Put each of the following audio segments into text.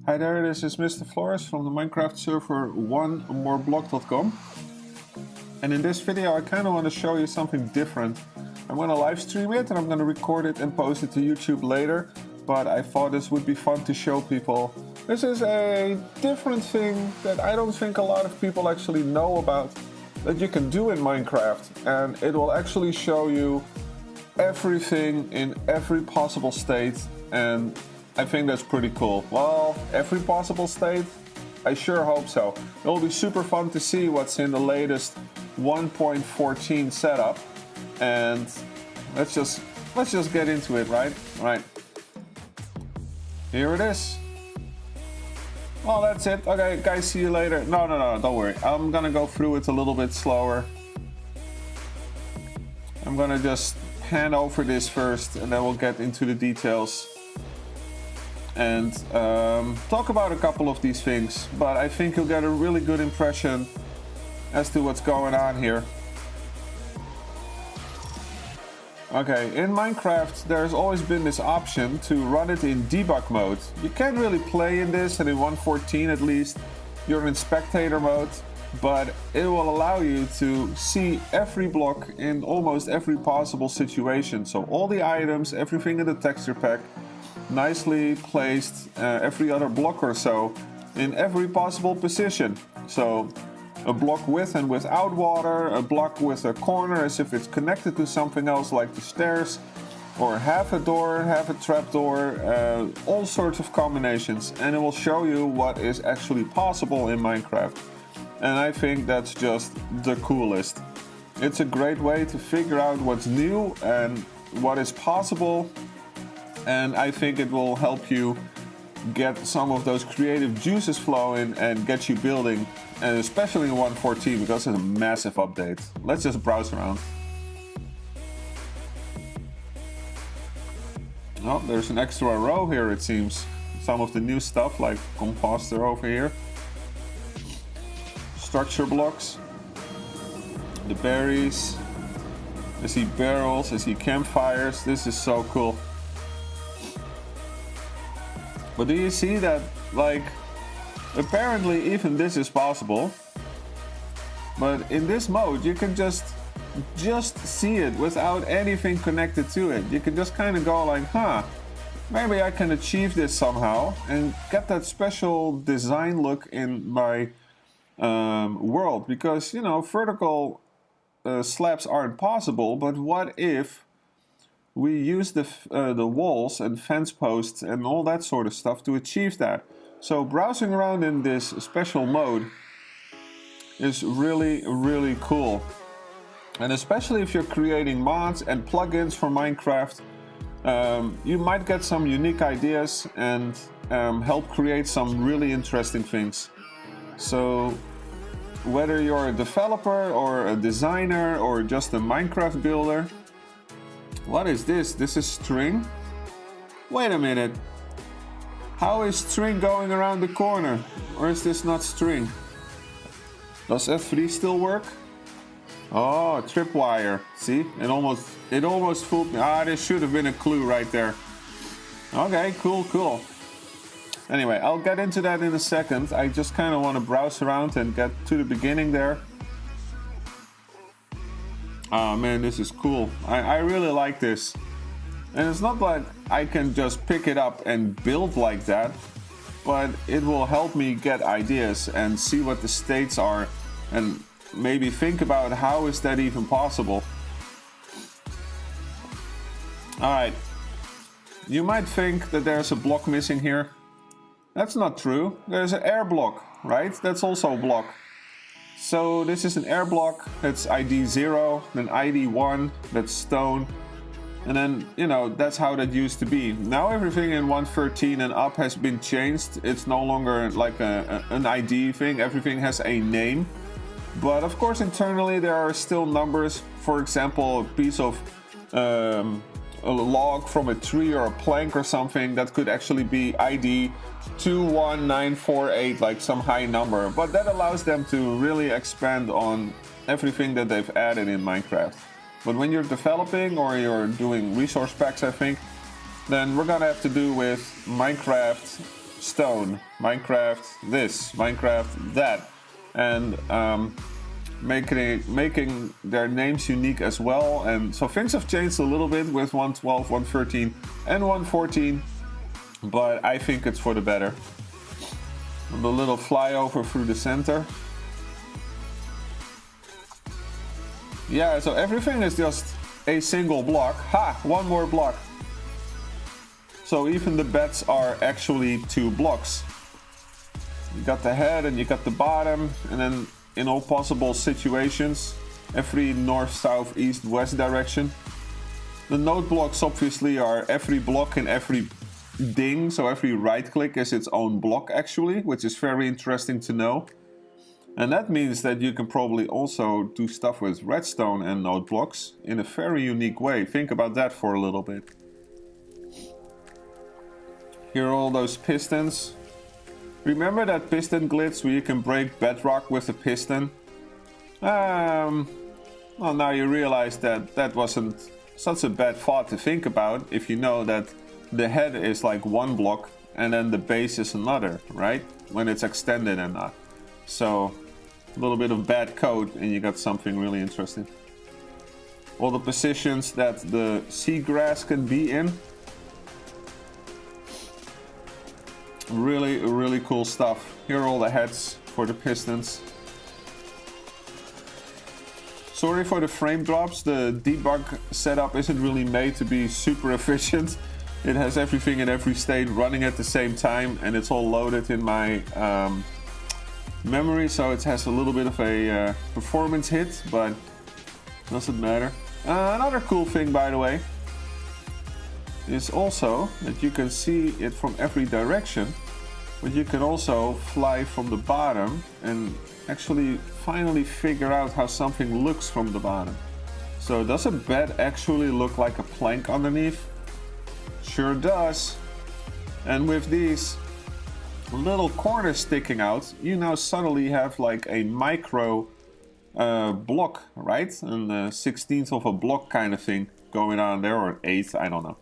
Hi there, this is Mr. Flores from the Minecraft server onemoreblock.com. And in this video I kind of want to show you something different. I'm going to live stream it and I'm going to record it and post it to YouTube later. But I thought this would be fun to show people. This is a different thing that I don't think a lot of people actually know about that you can do in Minecraft. And it will actually show you everything in every possible state, and I think that's pretty cool. Well, every possible state? I sure hope so. It will be super fun to see what's in the latest 1.14 setup, and let's just get into it, right? Right. Here it is. Well, that's it. Okay, guys, see you later. No, don't worry. I'm gonna go through it a little bit slower. I'm gonna just hand over this first and then we'll get into the details and talk about a couple of these things, but I think you'll get a really good impression as to what's going on here. Okay, in Minecraft there's always been this option to run it in debug mode. You can't really play in this, and in 1.14 at least you're in spectator mode, but it will allow you to see every block in almost every possible situation. So all the items, everything in the texture pack, nicely placed, every other block or so, in every possible position. So a block with and without water, a block with a corner as if it's connected to something else like the stairs, or half a door, half a trapdoor, all sorts of combinations. And it will show you what is actually possible in Minecraft. And I think that's just the coolest. It's a great way to figure out what's new and what is possible. And I think it will help you get some of those creative juices flowing and get you building. And especially in 1.14 because it's a massive update. Let's just browse around. Oh, there's an extra row here it seems. Some of the new stuff like composter over here. Structure blocks, the berries, I see barrels, I see campfires. This is so cool. But do you see that, like, apparently even this is possible, but in this mode you can just see it without anything connected to it. You can just kind of go like, maybe I can achieve this somehow and get that special design look in my world, because you know vertical slabs aren't possible, but what if we use the walls and fence posts and all that sort of stuff to achieve that? So browsing around in this special mode is really cool, and especially if you're creating mods and plugins for Minecraft, you might get some unique ideas and help create some really interesting things. So whether you're a developer or a designer or just a Minecraft builder. What is this? This is string? Wait a minute. How is string going around the corner? Or is this not string? Does F3 still work? Oh, tripwire. See? It almost fooled me. This should have been a clue right there. Okay, cool. Anyway, I'll get into that in a second. I just kind of want to browse around and get to the beginning there. Oh man, this is cool. I really like this. And it's not like I can just pick it up and build like that, but it will help me get ideas and see what the states are and maybe think about how is that even possible. Alright, you might think that there's a block missing here. That's not true. There's an air block, right? That's also a block. So this is an air block, that's ID 0, then ID 1, that's stone. And then, you know, that's how that used to be. Now everything in 1.13 and up has been changed. It's no longer like an ID thing, everything has a name. But of course internally there are still numbers. For example, a piece of a log from a tree or a plank or something that could actually be ID 21948, like some high number. But that allows them to really expand on everything that they've added in Minecraft. But when you're developing or you're doing resource packs, I think, then we're gonna have to do with Minecraft stone, Minecraft this, Minecraft that, and making their names unique as well. And so things have changed a little bit with 1.12, 1.13, and 1.14, but I think it's for the better. The little flyover through the center. Yeah, so everything is just a single block. Ha! One more block. So even the beds are actually 2 blocks. You got the head and you got the bottom, and then in all possible situations, every north, south, east, west direction. The node blocks obviously are every block in every ding, so every right click is its own block actually, which is very interesting to know. And that means that you can probably also do stuff with redstone and node blocks in a very unique way. Think about that for a little bit. Here are all those pistons. Remember that piston glitch where you can break bedrock with a piston? Well, now you realize that that wasn't such a bad thought to think about if you know that the head is like 1 block and then the base is another, right? When it's extended and not. So a little bit of bad code and you got something really interesting. All the positions that the seagrass can be in. Really cool stuff. Here are all the heads for the pistons. Sorry for the frame drops. The debug setup isn't really made to be super efficient. It has everything in every state running at the same time, and it's all loaded in my memory, so it has a little bit of a performance hit, but doesn't matter. Another cool thing, by the way, is also that you can see it from every direction, but you can also fly from the bottom and actually finally figure out how something looks from the bottom. So does a bed actually look like a plank underneath? Sure does. And with these little corners sticking out, you now suddenly have like a micro block, right? And a 16th of a block kind of thing going on there, or 1/8, I don't know.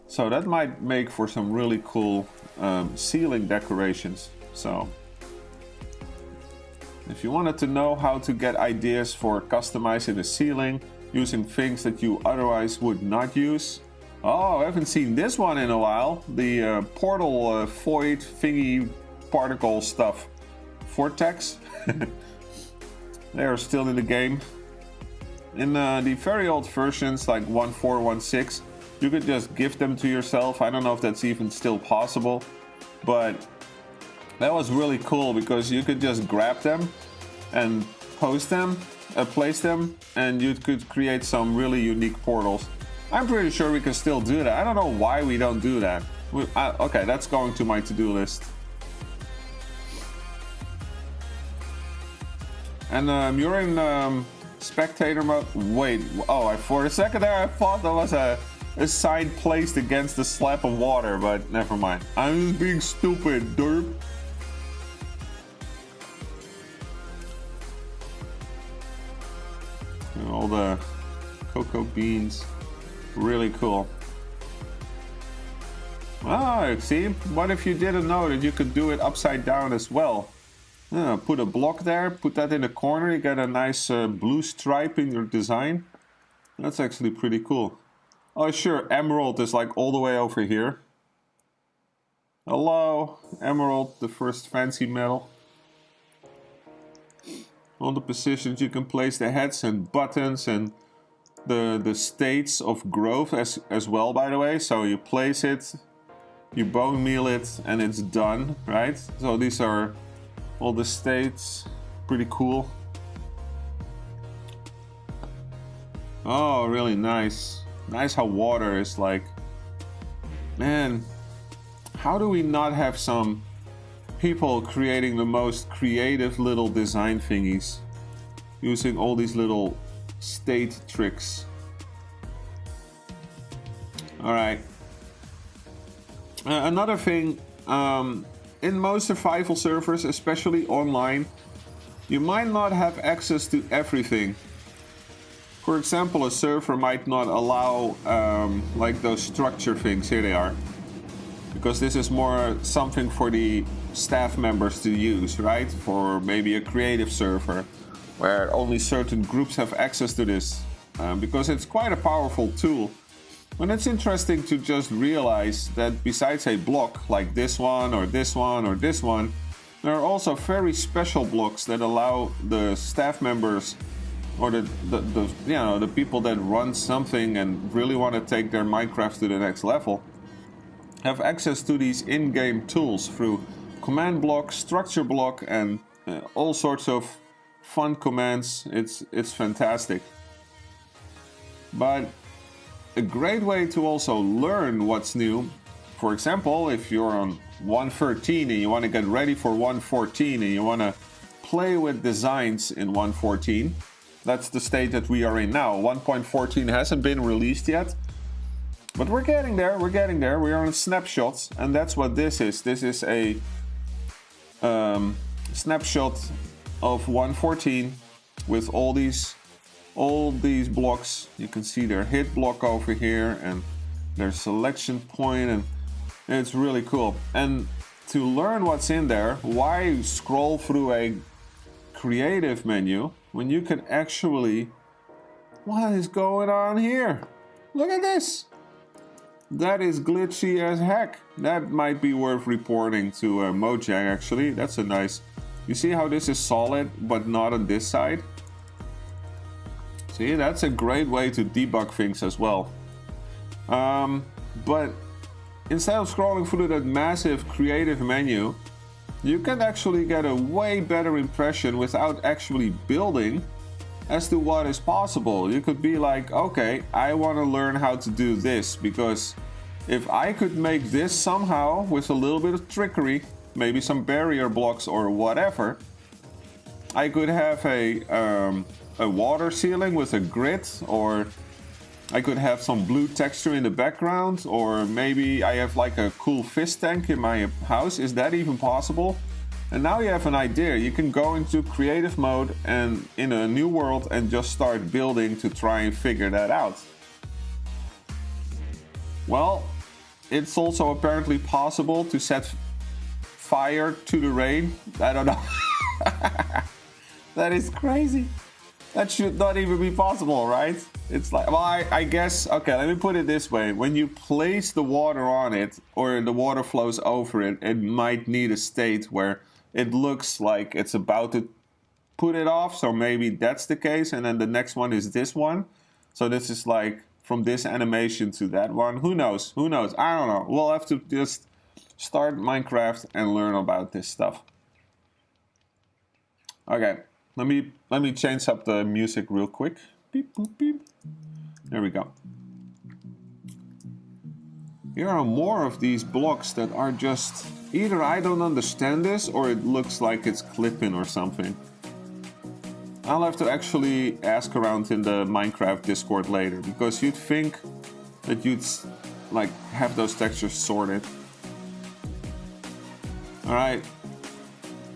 So that might make for some really cool ceiling decorations. So if you wanted to know how to get ideas for customizing the ceiling using things that you otherwise would not use. Oh, I haven't seen this one in a while. The portal void thingy particle stuff. Vortex. They are still in the game. In the very old versions like 1.4, 1.6, you could just gift them to yourself. I don't know if that's even still possible, but that was really cool because you could just grab them and post them, place them, and you could create some really unique portals. I'm pretty sure we can still do that. I don't know why we don't do that. Okay, that's going to my to-do list. And you're in spectator mode. Wait, oh, for a second there I thought that was a sign placed against the slab of water, but never mind. I'm just being stupid, derp. And all the cocoa beans. Really cool. Oh, see, what if you didn't know that you could do it upside down as well? Put a block there, put that in the corner, you get a nice blue stripe in your design. That's actually pretty cool. Oh sure, emerald is like all the way over here. Hello, emerald, the first fancy metal. All the positions you can place the heads and buttons and the states of growth as well, by the way. So you place it, you bone meal it, and it's done, right? So these are all the states. Pretty cool. Oh, really nice. Nice how water is like, man, how do we not have some people creating the most creative little design thingies using all these little state tricks? All right. Another thing, in most survival servers, especially online, you might not have access to everything. For example, a server might not allow like those structure things. Here they are. Because this is more something for the staff members to use, right? For maybe a creative server where only certain groups have access to this. Because it's quite a powerful tool. And it's interesting to just realize that besides a block like this one or this one or this one, there are also very special blocks that allow the staff members or the people that run something and really want to take their Minecraft to the next level have access to these in-game tools through command block, structure block, and all sorts of fun commands. It's fantastic. But a great way to also learn what's new, for example, if you're on 1.13 and you want to get ready for 1.14 and you want to play with designs in 1.14, that's the state that we are in now. 1.14 hasn't been released yet, but we're getting there, we are on snapshots, and that's what this is. This is a snapshot of 1.14 with all these blocks. You can see their hit block over here and their selection point, and it's really cool. And to learn what's in there, why scroll through a creative menu when you can actually... What is going on here? Look at this! That is glitchy as heck. That might be worth reporting to Mojang actually. That's a nice... You see how this is solid but not on this side? See, that's a great way to debug things as well. But instead of scrolling through that massive creative menu, you can actually get a way better impression without actually building as to what is possible. You could be like, okay, I want to learn how to do this, because if I could make this somehow with a little bit of trickery, maybe some barrier blocks or whatever, I could have a water ceiling with a grid, or I could have some blue texture in the background, or maybe I have like a cool fish tank in my house. Is that even possible? And now you have an idea. You can go into creative mode and in a new world and just start building to try and figure that out. Well, it's also apparently possible to set fire to the rain. I don't know. That is crazy. That should not even be possible, right? It's like, well, I guess, okay, let me put it this way. When you place the water on it, or the water flows over it, it might need a state where it looks like it's about to put it off. So maybe that's the case. And then the next one is this one. So this is like from this animation to that one. Who knows? Who knows? I don't know. We'll have to just start Minecraft and learn about this stuff. Okay. Let me change up the music real quick. Beep, boop, beep. There we go. Here are more of these blocks that are just... Either I don't understand this, or it looks like it's clipping or something. I'll have to actually ask around in the Minecraft Discord later, because you'd think that you'd like have those textures sorted. Alright.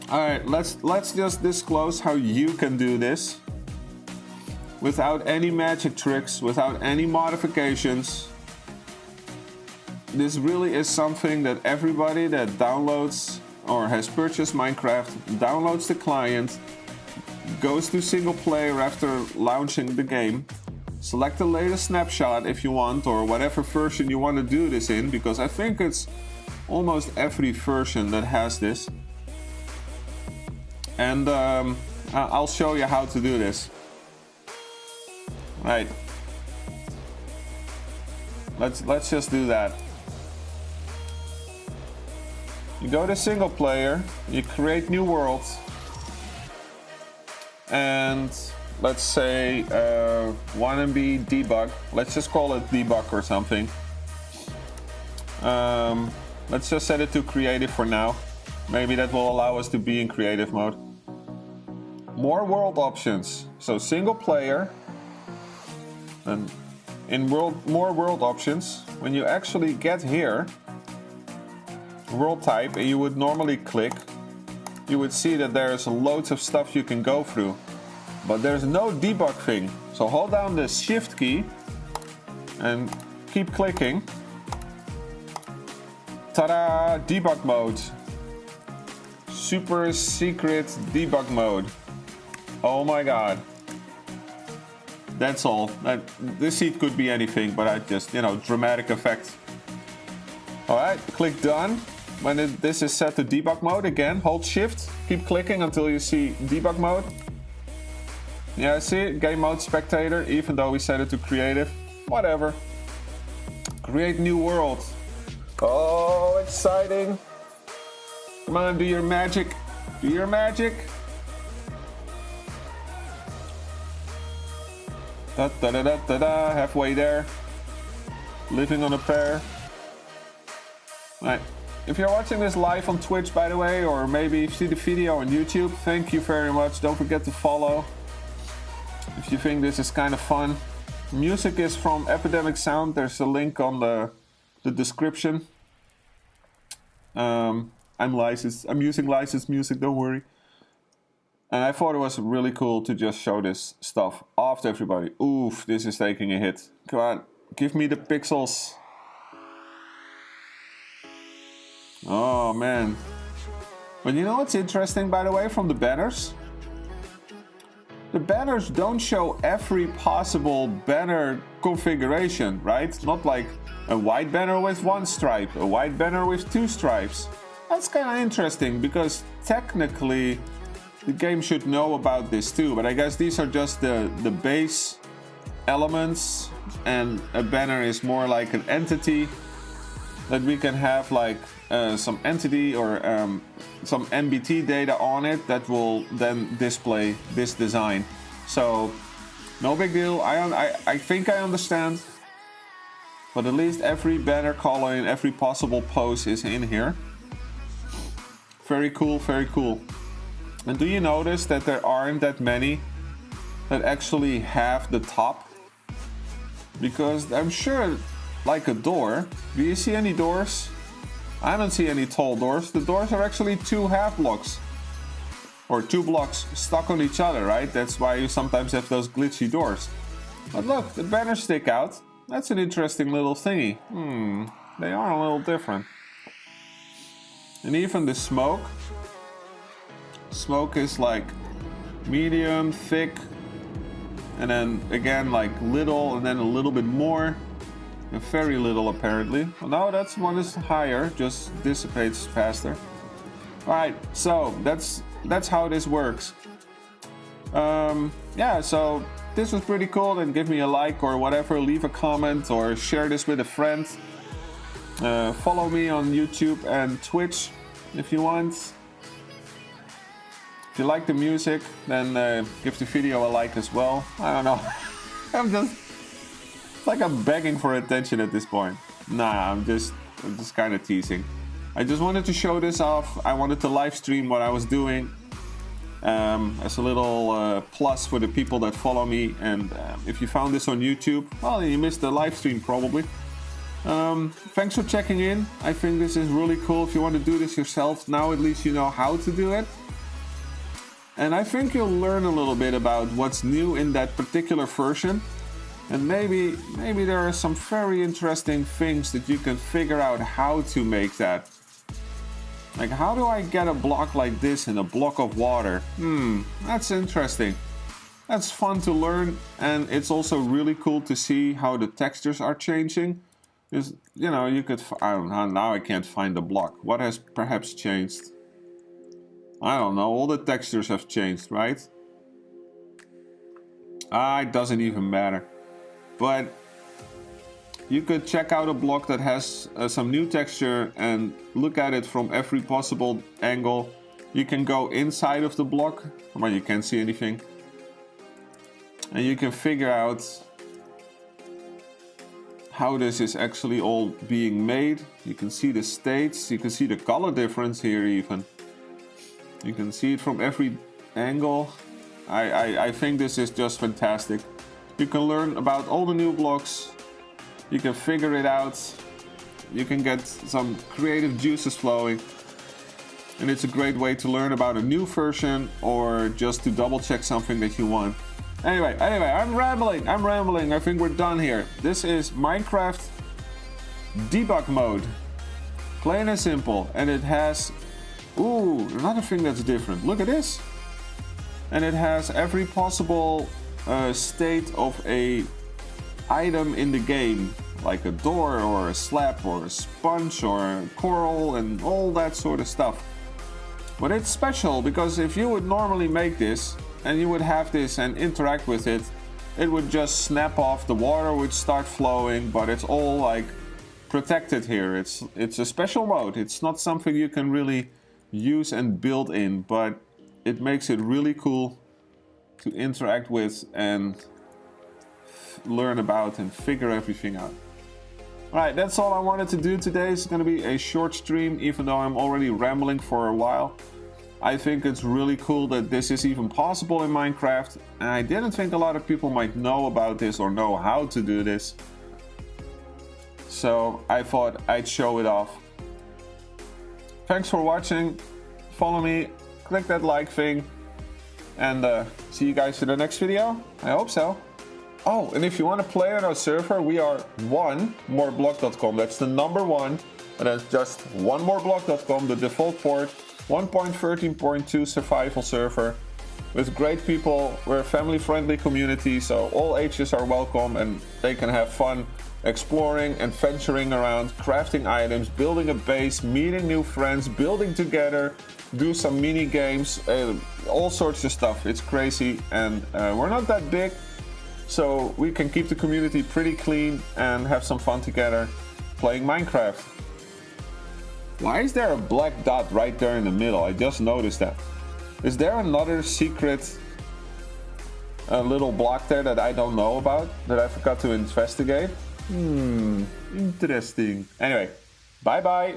Alright, let's just disclose how you can do this without any magic tricks, without any modifications. This really is something that everybody that downloads or has purchased Minecraft, downloads the client, goes to single player after launching the game, select the latest snapshot if you want, or whatever version you want to do this in, because I think it's almost every version that has this. And I'll show you how to do this. Right. Let's just do that. You go to single player, you create new worlds, and let's say 1MB debug. Let's just call it debug or something. Let's just set it to creative for now. Maybe that will allow us to be in creative mode. More world options. So single player, and in more world options, when you actually get here, world type, and you would normally click, you would see that there's loads of stuff you can go through, but there's no debug thing. So hold down the shift key and keep clicking. Ta-da! Debug mode. Super secret debug mode. Oh my god. That's all. This seat could be anything, but I just, you know, dramatic effect. Alright, click done. When this is set to debug mode, again, hold shift, keep clicking until you see debug mode. Yeah, see it? Game mode spectator, even though we set it to creative. Whatever. Create new world. Oh, exciting. Come on, do your magic. Do your magic. Da da da da da da, halfway there. Living on a prayer. Right. If you're watching this live on Twitch, by the way, or maybe you see the video on YouTube, thank you very much. Don't forget to follow if you think this is kind of fun. Music is from Epidemic Sound. There's a link on the description. I'm using licensed music, don't worry. And I thought it was really cool to just show this stuff off to everybody. Oof, this is taking a hit. Come on, give me the pixels. Oh man. But you know what's interesting, by the way, from the banners? The banners don't show every possible banner configuration, right? Not like a white banner with one stripe, a white banner with two stripes. That's kind of interesting because technically the game should know about this too, but I guess these are just the base elements, and a banner is more like an entity that we can have like some entity or some MBT data on it that will then display this design. So no big deal. I think I understand, but at least every banner color in every possible pose is in here. Very cool, very cool. And do you notice that there aren't that many that actually have the top? Because I'm sure, like a door, do you see any doors? I don't see any tall doors. The doors are actually two half blocks. Or two blocks stuck on each other, right? That's why you sometimes have those glitchy doors. But look, the banners stick out. That's an interesting little thingy. They are a little different. And even the smoke. Smoke is like medium, thick, and then again like little, and then a little bit more, and very little apparently. Well, no, that's one is higher, just dissipates faster. All right, so that's how this works. Yeah, so this was pretty cool. Then give me a like or whatever, leave a comment or share this with a friend. Follow me on YouTube and Twitch if you want. If you like the music, then give the video a like as well. I don't know. It's like I'm begging for attention at this point. Nah, I'm just kind of teasing. I just wanted to show this off. I wanted to live stream what I was doing as a little plus for the people that follow me. And if you found this on YouTube, well, you missed the live stream probably. Thanks for checking in. I think this is really cool. If you want to do this yourself, now at least you know how to do it. And I think you'll learn a little bit about what's new in that particular version. And maybe there are some very interesting things that you can figure out how to make that. Like, how do I get a block like this in a block of water? That's interesting. That's fun to learn, and it's also really cool to see how the textures are changing. Because, you know, you could... I don't know, now I can't find the block. What has perhaps changed? I don't know, all the textures have changed, right? It doesn't even matter. But you could check out a block that has some new texture and look at it from every possible angle. You can go inside of the block, where you can't see anything. And you can figure out how this is actually all being made. You can see the states, you can see the color difference here even. You can see it from every angle. I think this is just fantastic. You can learn about all the new blocks. You can figure it out. You can get some creative juices flowing. And it's a great way to learn about a new version or just to double check something that you want. Anyway, I'm rambling. I think we're done here. This is Minecraft debug mode. Plain and simple. And it has... Ooh, another thing that's different. Look at this. And it has every possible state of a item in the game. Like a door or a slab or a sponge or a coral and all that sort of stuff. But it's special because if you would normally make this and you would have this and interact with it, it would just snap off, the water would start flowing, but it's all like protected here. It's a special mode. It's not something you can really use and build in, but it makes it really cool to interact with and learn about and figure everything out. Alright, that's all I wanted to do today. It's going to be a short stream, even though I'm already rambling for a while. I think it's really cool that this is even possible in Minecraft, and I didn't think a lot of people might know about this or know how to do this. So I thought I'd show it off. Thanks for watching. Follow me, click that like thing, and see you guys in the next video. I hope so. Oh, and if you want to play on our server, we are onemoreblock.com. That's the number 1. And that's just onemoreblock.com, the default port. 1.13.2 survival server. With great people. We're a family-friendly community, so all ages are welcome and they can have fun exploring and venturing around, crafting items, building a base, meeting new friends, building together, do some mini games, all sorts of stuff. It's crazy, and we're not that big. So we can keep the community pretty clean and have some fun together playing Minecraft. Why is there a black dot right there in the middle? I just noticed that. Is there another secret little block there that I don't know about, that I forgot to investigate? Interesting. Anyway, bye bye.